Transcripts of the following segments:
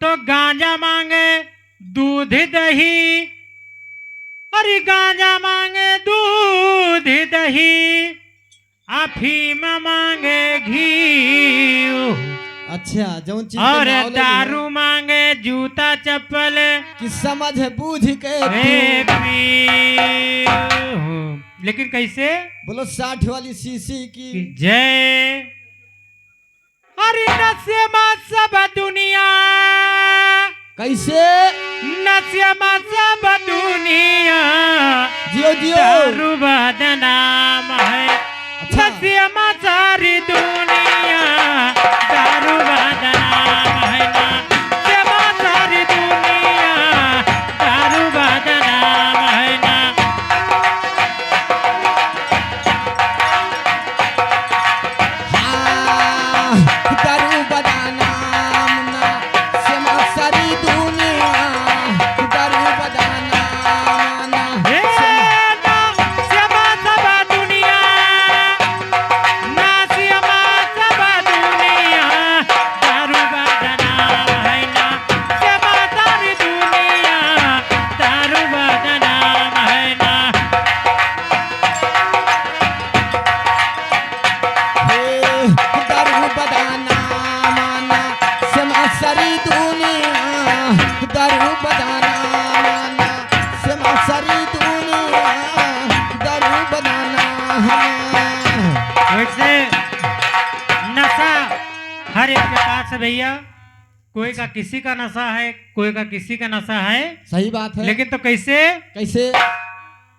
तो गांजा मांगे दूध दही, अरे गांजा मांगे दूध दही, अफीम मांगे घी, अच्छा जौन चीज और दारू मांगे जूता चप्पल कि समझ बूझ के लेकिन कैसे बोलो 60 वाली सीसी की जय। अरे नशे सब दुनिया कैसे नशे सब दुनिया जियो जियो दारू बदनाम है। अच्छा। नशे सारी दुनिया दारू बदनाम है ना, नशे सारी दुनिया दारू बदनाम है ना। हाँ, दारू बदनाम ना सेमा सारी दुनिया दारू बदनाम ना हे ना सेवा सब दुनिया, ना सेवा सब दुनिया दारू बदनाम है ना, सेवा सारी दुनिया दारू बदनाम है ना। दारू बदनाम ना सेमा सारी दुनिया दारू बदनाम ना सेमा सारी दुनिया दारू बदनाम। वैसे नशा हर एक के पास है भैया, कोई का किसी का नशा है, कोई का किसी का नशा है, सही बात है लेकिन तो कैसे कैसे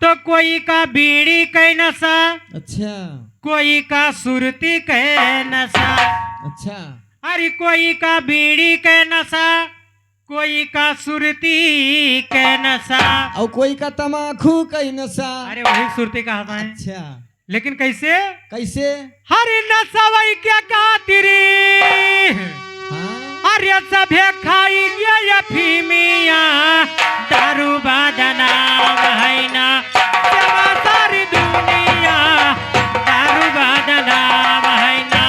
तो कोई का बीड़ी का नशा, अच्छा कोई का सुरती का नशा, अच्छा अरे कोई का बीड़ी का नशा, कोई का सुरती का नशा, और कोई का तमाकू कई नशा। अरे वही सुरती का है। अच्छा लेकिन कैसे कैसे हरे नशा वही क्या खातिरी, हाँ अरे सभे खाई गया या फीमिया दारू बदनाम है ना, सेवा सारी दुनिया दारू बदनाम है ना।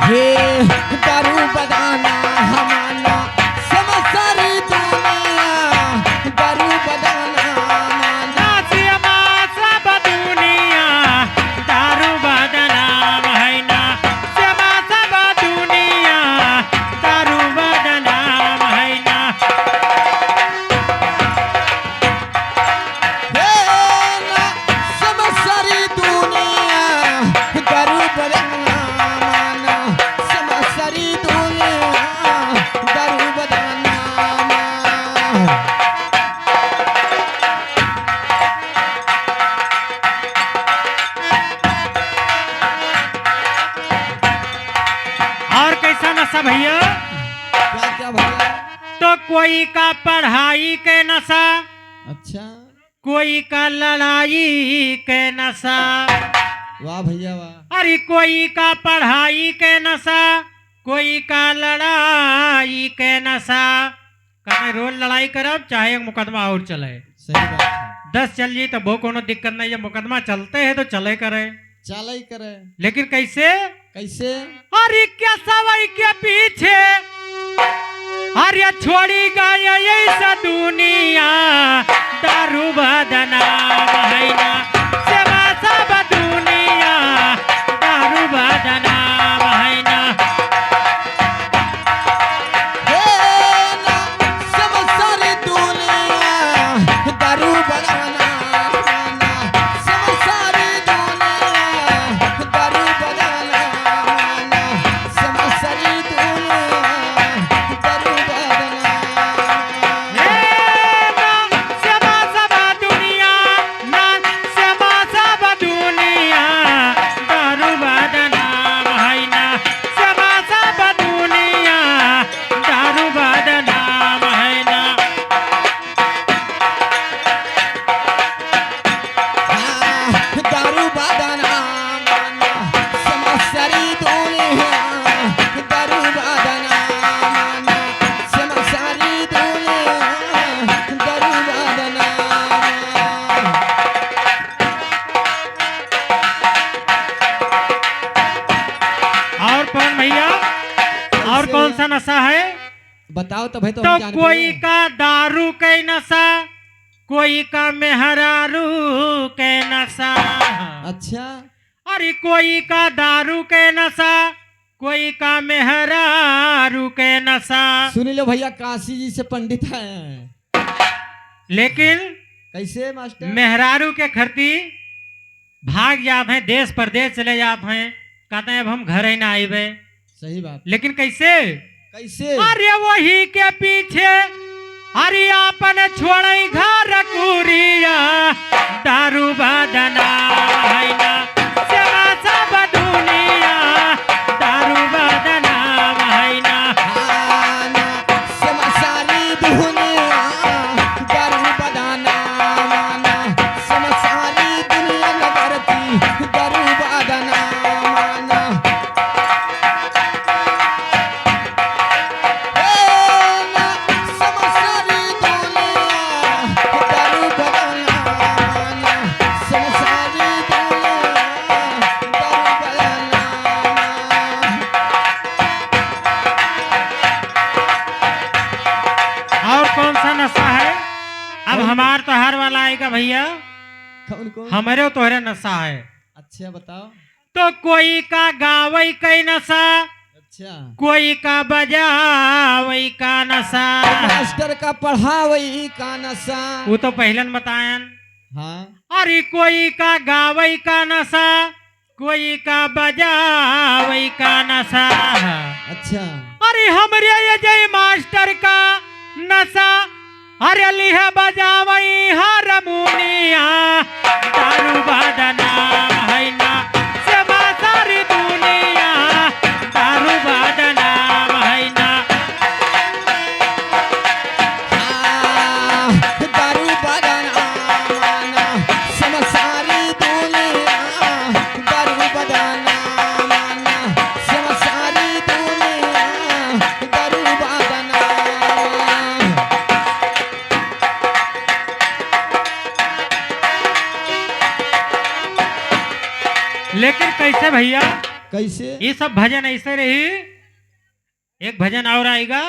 हे दारू बदाना हमाना सेमा सारी दुनिया दारू बदाना हमाना। ना सेवा सब दुनिया दारू बदनाम है ना, सेवा सब दुनिया दारू बदनाम है ना। हे ना सेमा सारी दुनिया दारू बदाना हमाना सेमा सारी दुनिया दारू बदाना हमाना। और कैसा नशा भैया क्या क्या भैया तो कोई का पढ़ाई के नशा, अच्छा कोई का लड़ाई के नशा, वाह भैया वाह अरे कोई का पढ़ाई के नशा, कोई का लड़ाई के नशा। कभी रोज लड़ाई करब चाहे मुकदमा और चले, सही बात है 10 चल जी तो वो कोनो दिक्कत नहीं, जब मुकदमा चलते हैं तो चले करे। चल ही करे लेकिन कैसे कैसे अरे क्या सवाई के पीछे, अरे छोड़ी गया ऐसा दुनिया दारू बदनाम है ना, सेवा सब दुनिया दारू बदनाम है ना। हे ना सब सारी दुनिया दारू बदाना हमाना सब सारी दुनिया दारू बदाना हमाना सब सारी दुनिया दारू बदाना। हे ना सेवा सब दुनिया, ना कौन भैया। सा नशा है? बताओ तो भाई, तो तो हम जानते कोई हैं। का दारू के नशा, कोई का मेहरारू के नशा। अच्छा, अरे कोई का दारू के नशा, कोई का मेहरारू के नशा। सुन लो भैया, काशी जी से पंडित हैं। लेकिन कैसे मास्टर? मेहरारू के खरती भाग जाते हैं, देश परदेश चले जाते हैं, कहते हैं अब हम घर ही ना आइबे। सही बात। लेकिन कैसे? कैसे? अरे वही के पीछे अरे आपन छोड़ई घर कुरिया, दारू बदना है ना सेवा सब दुनिया, दारू बदना है ना। आना समसारी दुनिया दारू बदाना माना, समसारी दुनिया नगरती दारू बदाना माना। ए ना समसारी दुनिया दारू बदाना माना, समसारी दुनिया दारू बदाना माना। और कौन सा नशा है? अब हमार तोहार वाला आएगा भैया, कौन कौन? हमारे तोहरे नशा है। अच्छा बताओ। तो कोई का गावई कई नशा, अच्छा, कोई का बजावई का नशा। मास्टर का पढ़ावई का नशा। वो तो पहलन बतायन। हाँ, अरे कोई का गावई का नशा, कोई का बजावई का नशा। अच्छा, अरे हमरे ये जय मास्टर का नशा, अरे लिह बजावई हारमोनिया, दारू बदना है ना सेवा सारी दुनिया, दारू बदना है ना। हाँ, दारू बदाना माना, समसारी दुनिया दारू बदाना माना, समसारी दुनिया दारू बदाना माना। लेकिन कैसे भैया? कैसे? ये सब भजन ऐसे रही। एक भजन और आएगा।